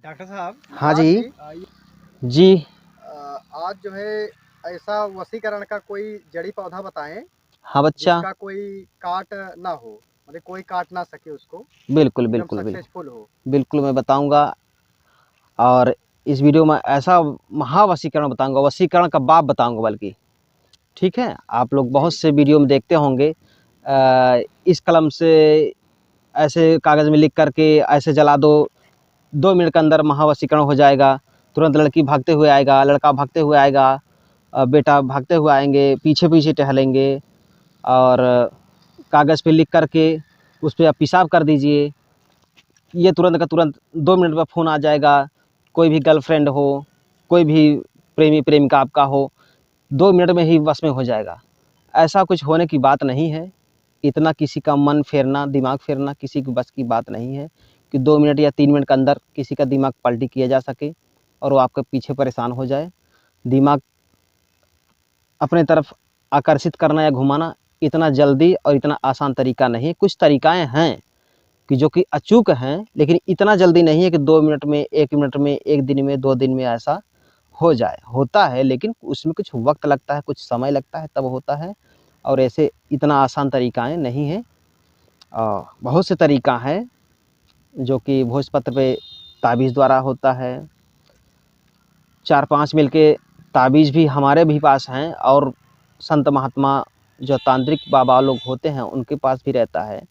Doctor साहब, हाँ आज जी। जी। आज जो है ऐसा वशीकरण का कोई जड़ी पौधा बताएं हाँ बच्चा। जिसका कोई काट ना हो, मतलब कोई काट ना सके उसको, बिल्कुल एकदम बिल्कुल बिल्कुल। सक्सेसफुल हो। बिल्कुल मैं बताऊंगा। और इस वीडियो में ऐसा महावशीकरण बताऊंगा, वशीकरण का बाप बताऊंगा बल्कि। ठीक है, आप लोग जी। बहुत से वीडियो में देखते होंगे, इस कलम से ऐसे कागज़ में लिख करके ऐसे जला दो, 2 मिनट के अंदर महावशीकरण हो जाएगा। तुरंत लड़की भागते हुए आएगा, लड़का भागते हुए आएगा, बेटा भागते हुए आएंगे, पीछे पीछे टहलेंगे। और कागज़ पे लिख करके उस पर आप पेशाब कर दीजिए, ये तुरंत का तुरंत 2 मिनट में फ़ोन आ जाएगा। कोई भी गर्लफ्रेंड हो, कोई भी प्रेमी प्रेमिका आपका हो, 2 मिनट में ही बस में हो जाएगा। ऐसा कुछ होने की बात नहीं है। इतना किसी का मन फेरना, दिमाग फेरना किसी के बस की बात नहीं है कि 2 मिनट या 3 मिनट के अंदर किसी का दिमाग पलटी किया जा सके और वो आपके पीछे परेशान हो जाए। दिमाग अपने तरफ आकर्षित करना या घुमाना इतना जल्दी और इतना आसान तरीका नहीं है। कुछ तरीकाएं हैं कि जो कि अचूक हैं, लेकिन इतना जल्दी नहीं है कि 2 मिनट में, 1 मिनट में, 1 दिन में, 2 दिन में ऐसा हो जाए। होता है लेकिन उसमें कुछ वक्त लगता है, कुछ समय लगता है, तब होता है। और ऐसे इतना आसान तरीकाएं नहीं है। बहुत से तरीका हैं जो कि भोजपत्र पे ताबीज़ द्वारा होता है। 4-5 मिल के ताबीज़ भी हमारे भी पास हैं, और संत महात्मा जो तांत्रिक बाबा लोग होते हैं उनके पास भी रहता है।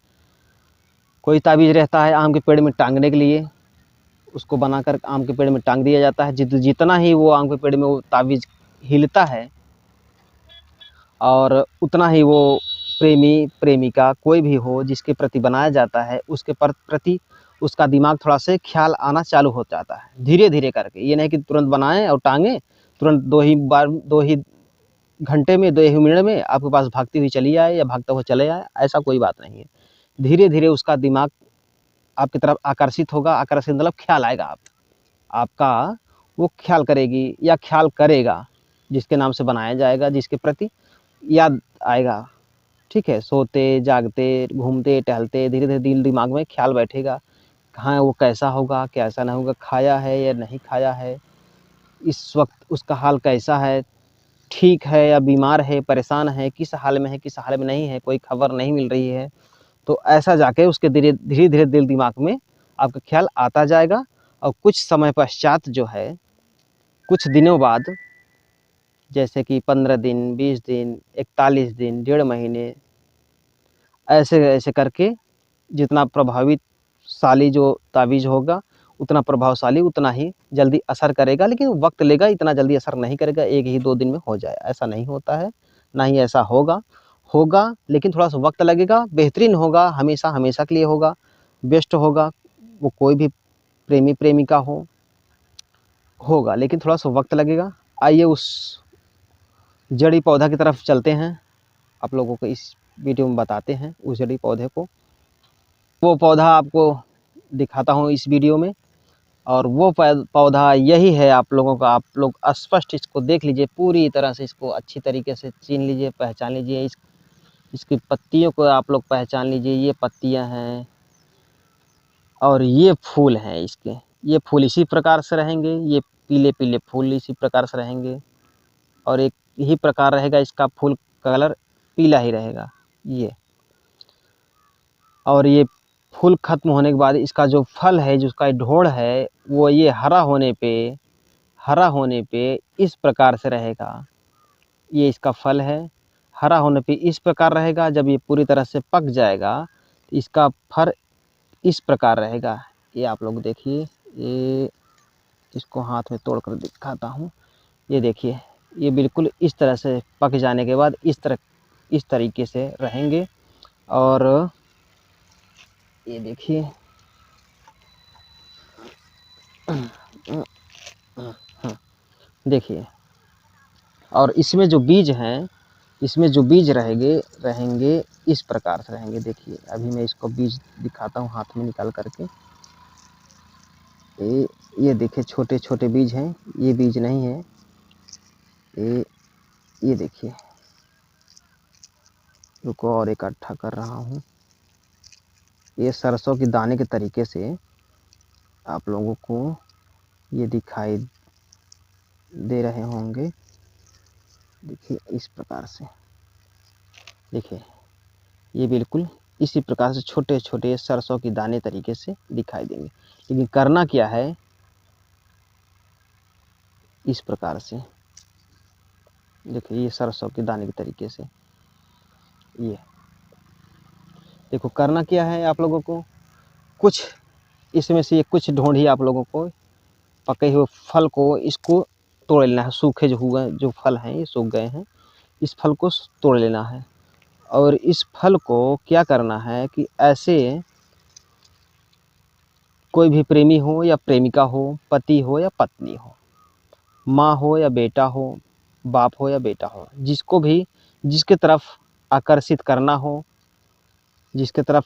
कोई ताबीज़ रहता है आम के पेड़ में टांगने के लिए, उसको बनाकर आम के पेड़ में टांग दिया जाता है। जितना ही वो आम के पेड़ में वो ताबीज़ हिलता है, और उतना ही वो प्रेमी प्रेमिका कोई भी हो जिसके प्रति बनाया जाता है, उसके प्रति उसका दिमाग थोड़ा से ख्याल आना चालू हो जाता है, धीरे धीरे करके। ये नहीं कि तुरंत बनाएं और टांगें, तुरंत 2 ही घंटे में, 2 ही मिनट में आपके पास भागती हुई चली आए या भागता हुआ चले आए, ऐसा कोई बात नहीं है। धीरे धीरे उसका दिमाग आपकी तरफ आकर्षित होगा। आकर्षित मतलब ख्याल आएगा, आपका वो ख्याल करेगी या ख्याल करेगा, जिसके नाम से बनाया जाएगा, जिसके प्रति याद आएगा। ठीक है, सोते जागते घूमते टहलते धीरे धीरे दिल दिमाग में ख्याल बैठेगा, कहाँ वो कैसा होगा, कैसा नहीं होगा, खाया है या नहीं खाया है, इस वक्त उसका हाल कैसा है, ठीक है या बीमार है, परेशान है, किस हाल में है, किस हाल में नहीं है, कोई खबर नहीं मिल रही है। तो ऐसा जाके उसके धीरे धीरे दिल दिमाग में आपका ख्याल आता जाएगा। और कुछ समय पश्चात जो है, कुछ दिनों बाद, जैसे कि 15 दिन, 20 दिन, 41 दिन, 1.5 महीने, ऐसे ऐसे करके जितना प्रभावितशाली जो ताबीज़ होगा, उतना प्रभावशाली, उतना ही जल्दी असर करेगा। लेकिन वक्त लेगा, इतना जल्दी असर नहीं करेगा 1 ही 2 दिन में हो जाए, ऐसा नहीं होता है, ना ही ऐसा होगा। होगा लेकिन थोड़ा सा वक्त लगेगा। बेहतरीन होगा, हमेशा हमेशा के लिए होगा, बेस्ट होगा। वो कोई भी प्रेमी प्रेमिका हो, होगा, लेकिन थोड़ा सा वक्त लगेगा। आइए उस जड़ी पौधा की तरफ चलते हैं, आप लोगों को इस वीडियो में बताते हैं उस जड़ी पौधे को। वो पौधा आपको दिखाता हूँ इस वीडियो में, और वो पौधा यही है आप लोगों का। आप लोग स्पष्ट इसको देख लीजिए, पूरी तरह से इसको अच्छी तरीके से चीन लीजिए, पहचान लीजिए। इसकी पत्तियों को आप लोग पहचान लीजिए, ये पत्तियां हैं और ये फूल हैं इसके। ये फूल इसी प्रकार से रहेंगे, ये पीले पीले फूल इसी प्रकार से रहेंगे, और एक ही प्रकार रहेगा इसका फूल का कलर, पीला ही रहेगा ये। और ये फूल ख़त्म होने के बाद इसका जो फल है, जो उसका ढोड़ है, वो ये हरा होने पे इस प्रकार से रहेगा। ये इसका फल है, हरा होने पे इस प्रकार रहेगा। जब ये पूरी तरह से पक जाएगा तो इसका फल इस प्रकार रहेगा। ये आप लोग देखिए, ये इसको हाथ में तोड़ कर दिखाता हूँ। ये देखिए, ये बिल्कुल इस तरह से पक जाने के बाद इस तरीके से रहेंगे। और ये देखिए, देखिए, और इसमें जो बीज हैं, इसमें जो बीज रहेंगे इस प्रकार से रहेंगे। देखिए, अभी मैं इसको बीज दिखाता हूँ हाथ में निकाल करके। ये देखिए, छोटे छोटे बीज हैं, ये बीज नहीं है। ये देखिए, रुको और इकट्ठा कर रहा हूँ। ये सरसों की दाने के तरीके से आप लोगों को ये दिखाई दे रहे होंगे, देखिए इस प्रकार से। देखिए ये बिल्कुल इसी प्रकार से छोटे छोटे सरसों की दाने तरीके से दिखाई देंगे। लेकिन करना क्या है, इस प्रकार से देखिए ये सरसों के दाने के तरीके से। ये देखो करना क्या है आप लोगों को, कुछ इसमें से ये कुछ ढूंढिए आप लोगों को, पके हुए फल को इसको तोड़ लेना है। सूखे जो हुए जो फल हैं ये सूख गए हैं, इस फल को तोड़ लेना है। और इस फल को क्या करना है कि ऐसे कोई भी प्रेमी हो या प्रेमिका हो, पति हो या पत्नी हो, माँ हो या बेटा हो, बाप हो या बेटा हो, जिसको भी जिसके तरफ आकर्षित करना हो, जिसके तरफ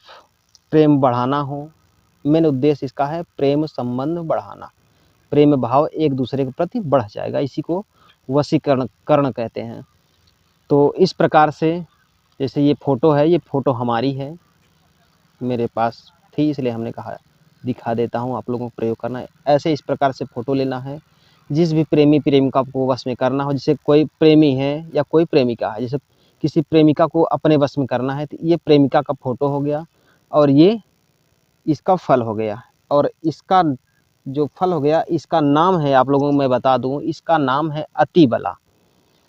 प्रेम बढ़ाना हो, मेन उद्देश्य इसका है प्रेम संबंध बढ़ाना। प्रेम भाव एक दूसरे के प्रति बढ़ जाएगा, इसी को वशीकरण करण कहते हैं। तो इस प्रकार से जैसे ये फ़ोटो है, ये फ़ोटो हमारी है, मेरे पास थी इसलिए हमने कहा दिखा देता हूँ आप लोगों को प्रयोग करना है। ऐसे इस प्रकार से फ़ोटो लेना है। जिस भी प्रेमी प्रेमिका को वश में करना हो, जैसे कोई प्रेमी है या कोई प्रेमिका है, जैसे किसी प्रेमिका को अपने वश में करना है तो ये प्रेमिका का फ़ोटो हो गया और ये इसका फल हो गया। और इसका जो फल हो गया इसका नाम है, आप लोगों को मैं बता दूं, इसका नाम है अतिबला।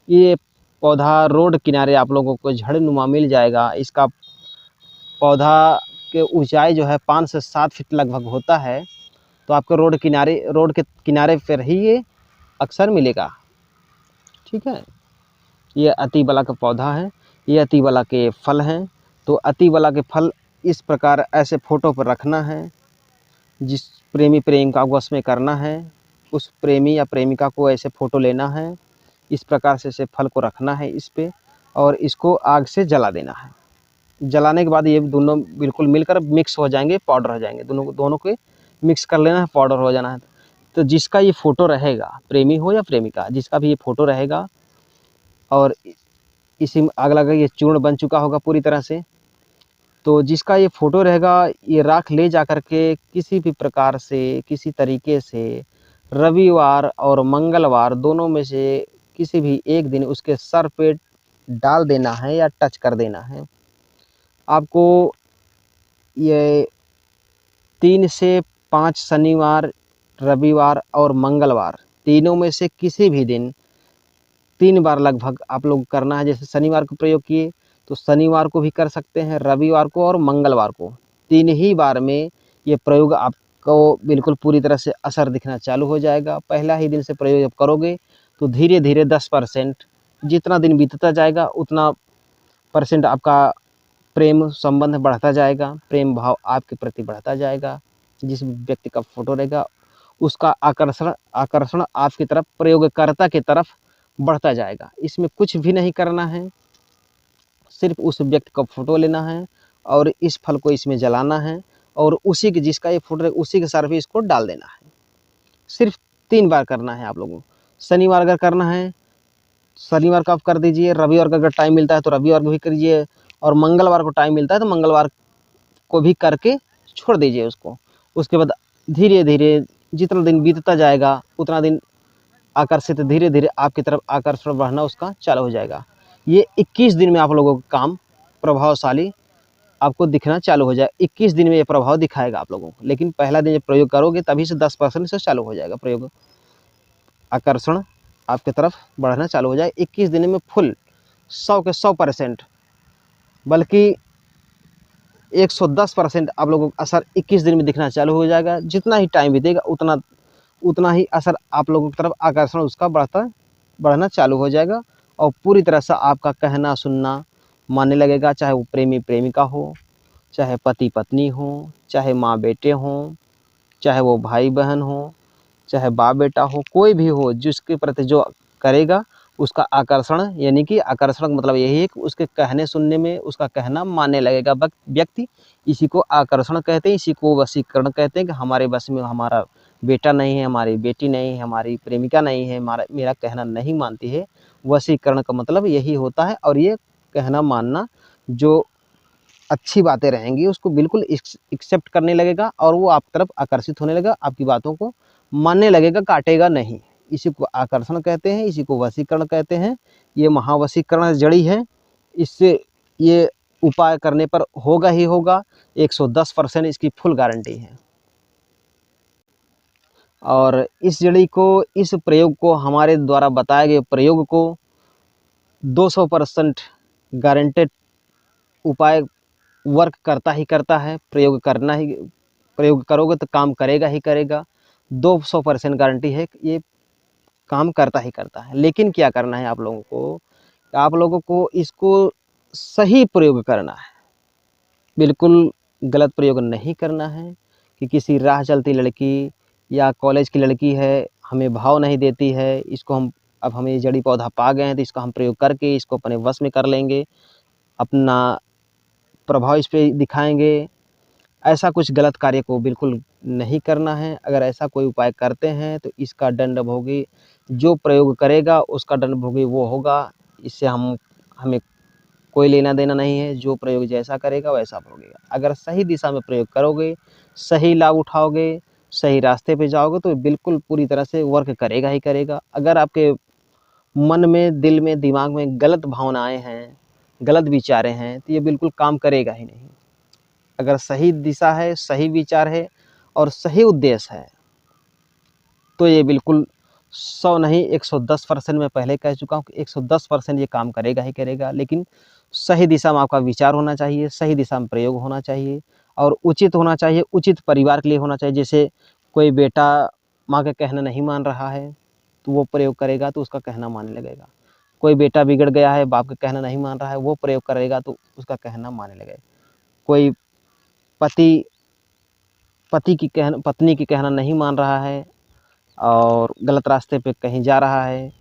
ये पौधा रोड किनारे आप लोगों को झाड़ीनुमा मिल जाएगा। इसका पौधा के ऊंचाई जो है 5 से 7 फीट लगभग होता है। तो आपको रोड के किनारे पर ही ये अक्सर मिलेगा। ठीक है, ये अतिबला का पौधा है, ये अतिबला के फल हैं। तो अतिबला के फल इस प्रकार ऐसे फ़ोटो पर रखना है। जिस प्रेमी प्रेमिका को वश में करना है, उस प्रेमी या प्रेमिका को ऐसे फ़ोटो लेना है, इस प्रकार से ऐसे फल को रखना है इस पे और इसको आग से जला देना है। जलाने के बाद ये दोनों बिल्कुल मिलकर मिक्स हो जाएंगे, पाउडर हो जाएंगे। दोनों के मिक्स कर लेना है, पाउडर हो जाना है। तो जिसका ये फ़ोटो रहेगा, प्रेमी हो या प्रेमिका, जिसका भी ये फ़ोटो रहेगा और इसी में आग लगा, ये चूर्ण बन चुका होगा पूरी तरह से। तो जिसका ये फ़ोटो रहेगा, ये राख ले जा कर के किसी भी प्रकार से, किसी तरीके से रविवार और मंगलवार दोनों में से किसी भी एक दिन उसके सर पे डाल देना है या टच कर देना है। आपको ये 3 से 5 शनिवार, रविवार और मंगलवार तीनों में से किसी भी दिन 3 बार लगभग आप लोग करना है। जैसे शनिवार को प्रयोग किए तो शनिवार को भी कर सकते हैं, रविवार को और मंगलवार को। 3 ही बार में ये प्रयोग आपको बिल्कुल पूरी तरह से असर दिखना चालू हो जाएगा। पहला ही दिन से प्रयोग जब करोगे तो धीरे-धीरे 10% जितना दिन बीतता जाएगा उतना परसेंट आपका प्रेम संबंध बढ़ता जाएगा, प्रेम भाव आपके प्रति बढ़ता जाएगा। जिस व्यक्ति का फ़ोटो रहेगा उसका आकर्षण आपकी तरफ, प्रयोगकर्ता की तरफ बढ़ता जाएगा। इसमें कुछ भी नहीं करना है, सिर्फ उस व्यक्ति का फ़ोटो लेना है और इस फल को इसमें जलाना है और उसी के जिसका ये फ़ोटो है उसी के सर पे इसको डाल देना है। सिर्फ 3 बार करना है आप लोगों को। शनिवार अगर करना है, शनिवार को आप कर दीजिए, रविवार का अगर टाइम मिलता है तो रविवार को भी करिए और मंगलवार को टाइम मिलता है तो मंगलवार को भी करके छोड़ दीजिए उसको। उसके बाद धीरे-धीरे जितना दिन बीतता जाएगा उतना दिन आकर्षित धीरे-धीरे आपकी तरफ आकर्षण बढ़ना उसका चालू हो जाएगा। ये 21 दिन में आप लोगों का काम प्रभावशाली आपको दिखना चालू हो जाए। 21 दिन में ये प्रभाव दिखाएगा आप लोगों को। लेकिन पहला दिन जब प्रयोग करोगे तभी से 10% से चालू हो जाएगा प्रयोग, आकर्षण आपकी तरफ बढ़ना चालू हो जाए। 21 दिन में फुल 100 के 100%, बल्कि 110% आप लोगों को असर 21 दिन में दिखना चालू हो जाएगा। जितना ही टाइम बीतेगा उतना ही असर आप लोगों की तरफ आकर्षण उसका बढ़ना चालू हो जाएगा और पूरी तरह से आपका कहना सुनना मानने लगेगा। चाहे वो प्रेमी प्रेमिका हो, चाहे पति पत्नी हो, चाहे माँ बेटे हों, चाहे वो भाई बहन हो, चाहे बाप बेटा हो, कोई भी हो, जिसके प्रति जो करेगा उसका आकर्षण, यानी कि आकर्षण का मतलब यही है कि उसके कहने सुनने में उसका कहना मानने लगेगा व्यक्ति। इसी को आकर्षण कहते हैं, इसी को वशीकरण कहते हैं कि हमारे बस में हमारा बेटा नहीं है, हमारी बेटी नहीं है, हमारी प्रेमिका नहीं है, मेरा कहना नहीं मानती है। वशीकरण का मतलब यही होता है। और ये कहना मानना, जो अच्छी बातें रहेंगी उसको बिल्कुल एक्सेप्ट करने लगेगा और वो आप तरफ आकर्षित होने लगेगा, आपकी बातों को मानने लगेगा, काटेगा नहीं। इसी को आकर्षण कहते हैं, इसी को वशीकरण कहते हैं। ये महावशीकरण जड़ी है, इससे ये उपाय करने पर होगा ही होगा। 110% इसकी फुल गारंटी है। और इस जड़ी को, इस प्रयोग को, हमारे द्वारा बताए गए प्रयोग को 200% गारंटेड उपाय वर्क करता ही करता है। प्रयोग करोगे तो काम करेगा ही करेगा। 200% गारंटी है कि ये काम करता ही करता है। लेकिन क्या करना है आप लोगों को, आप लोगों को इसको सही प्रयोग करना है। बिल्कुल गलत प्रयोग नहीं करना है कि किसी राह चलती लड़की या कॉलेज की लड़की है, हमें भाव नहीं देती है, इसको हमें ये जड़ी पौधा पा गए हैं तो इसका हम प्रयोग करके इसको अपने वश में कर लेंगे, अपना प्रभाव इस पे दिखाएंगे। ऐसा कुछ गलत कार्य को बिल्कुल नहीं करना है। अगर ऐसा कोई उपाय करते हैं तो इसका दंड भोगी, जो प्रयोग करेगा उसका दंड भोगी वो होगा। इससे हमें कोई लेना देना नहीं है। जो प्रयोग जैसा करेगा वैसा भोगेगा। अगर सही दिशा में प्रयोग करोगे, सही लाभ उठाओगे, सही रास्ते पे जाओगे तो बिल्कुल पूरी तरह से वर्क करेगा ही करेगा। अगर आपके मन में, दिल में, दिमाग में गलत भावनाएं हैं, गलत विचारें हैं, तो ये बिल्कुल काम करेगा ही नहीं। अगर सही दिशा है, सही विचार है और सही उद्देश्य है तो ये बिल्कुल 100 नहीं 110% मैं पहले कह चुका हूँ कि 110% ये काम करेगा ही करेगा। लेकिन सही दिशा में आपका विचार होना चाहिए, सही दिशा में प्रयोग होना चाहिए और उचित होना चाहिए, उचित परिवार के लिए होना चाहिए। जैसे कोई बेटा माँ का कहना नहीं मान रहा है तो वो प्रयोग करेगा तो उसका कहना मानने लगेगा। कोई बेटा बिगड़ गया है, बाप का कहना नहीं मान रहा है, वो प्रयोग करेगा तो उसका कहना मानने लगेगा। कोई पति पत्नी की कहना नहीं मान रहा है और गलत रास्ते पे कहीं जा रहा है,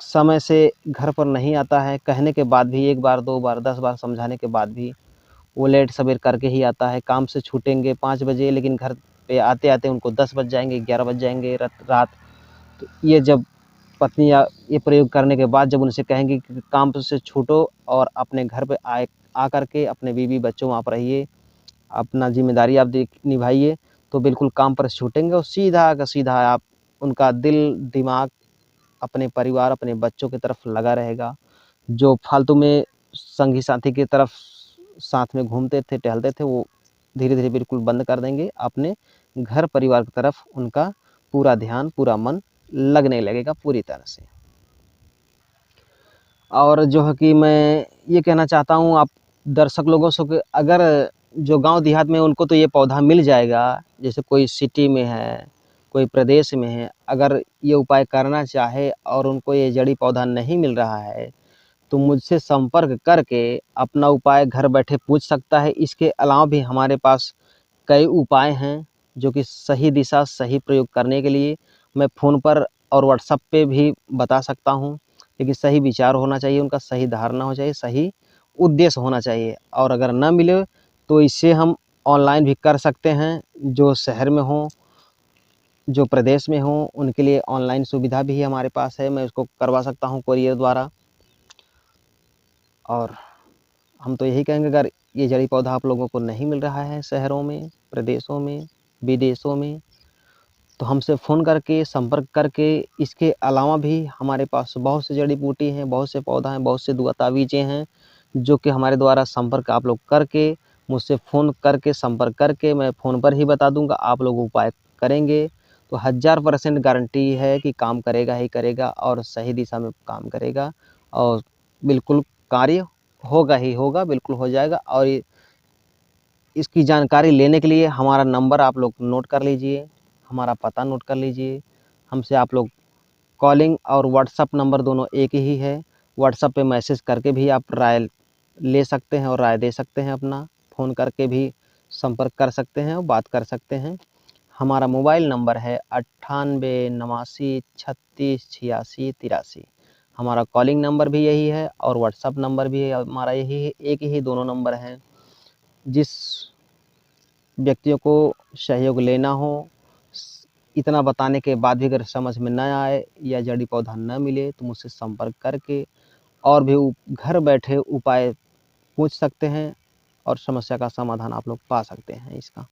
समय से घर पर नहीं आता है, कहने के बाद भी 1 बार 2 बार 10 बार समझाने के बाद भी वो लेट सवेर करके ही आता है। काम से छूटेंगे 5 बजे, लेकिन घर पे आते-आते उनको 10 बज जाएँगे, 11 बज जाएँगे रात। तो ये जब पत्नी ये प्रयोग करने के बाद जब उनसे कहेंगी कि काम से छूटो और अपने घर पे आकर के अपने बीवी बच्चों में आप रहिए, अपना ज़िम्मेदारी आप निभाइए, तो बिल्कुल काम पर से छूटेंगे और सीधा का सीधा आप उनका दिल, दिमाग अपने परिवार, अपने बच्चों की तरफ लगा रहेगा। जो फालतू में संगी साथी की तरफ साथ में घूमते थे, टहलते थे, वो धीरे-धीरे बिल्कुल बंद कर देंगे। अपने घर परिवार की तरफ उनका पूरा ध्यान, पूरा मन लगने लगेगा पूरी तरह से। और जो है कि मैं ये कहना चाहता हूँ आप दर्शक लोगों से कि अगर जो गाँव देहात में उनको तो ये पौधा मिल जाएगा, जैसे कोई सिटी में है, कोई प्रदेश में है, अगर ये उपाय करना चाहे और उनको ये जड़ी पौधा नहीं मिल रहा है, तो मुझसे संपर्क करके अपना उपाय घर बैठे पूछ सकता है। इसके अलावा भी हमारे पास कई उपाय हैं जो कि सही दिशा, सही प्रयोग करने के लिए मैं फ़ोन पर और व्हाट्सएप पे भी बता सकता हूँ। लेकिन सही विचार होना चाहिए, उनका सही धारणा हो चाहिए, सही उद्देश्य होना चाहिए। और अगर ना मिले तो इसे हम ऑनलाइन भी कर सकते हैं। जो शहर में हों, जो प्रदेश में हों, उनके लिए ऑनलाइन सुविधा भी हमारे पास है। मैं उसको करवा सकता हूँ कोरियर द्वारा। और हम तो यही कहेंगे, अगर ये जड़ी पौधा आप लोगों को नहीं मिल रहा है शहरों में, प्रदेशों में, विदेशों में, तो हमसे फ़ोन करके संपर्क करके, इसके अलावा भी हमारे पास बहुत से जड़ी बूटी हैं, बहुत से पौधा हैं, बहुत से दुआ तावीज़ें हैं, जो कि हमारे द्वारा संपर्क आप लोग करके, मुझसे फ़ोन करके संपर्क करके मैं फ़ोन पर ही बता दूँगा, आप लोग उपाय करेंगे तो 1000% गारंटी है कि काम करेगा ही करेगा और सही दिशा में काम करेगा और बिल्कुल कार्य होगा ही होगा, बिल्कुल हो जाएगा। और इसकी जानकारी लेने के लिए हमारा नंबर आप लोग नोट कर लीजिए, हमारा पता नोट कर लीजिए। हमसे आप लोग कॉलिंग और व्हाट्सएप नंबर दोनों एक ही है। व्हाट्सएप पे मैसेज करके भी आप राय ले सकते हैं और राय दे सकते हैं अपना। फ़ोन करके भी संपर्क कर सकते हैं और बात कर सकते हैं। हमारा मोबाइल नंबर है 98 89 36 86 83। हमारा कॉलिंग नंबर भी यही है और व्हाट्सएप नंबर भी हमारा यही है, एक ही दोनों नंबर हैं। जिस व्यक्तियों को सहयोग लेना हो, इतना बताने के बाद भी अगर समझ में न आए या जड़ी पौधा न मिले तो मुझसे संपर्क करके और भी घर बैठे उपाय पूछ सकते हैं और समस्या का समाधान आप लोग पा सकते हैं इसका।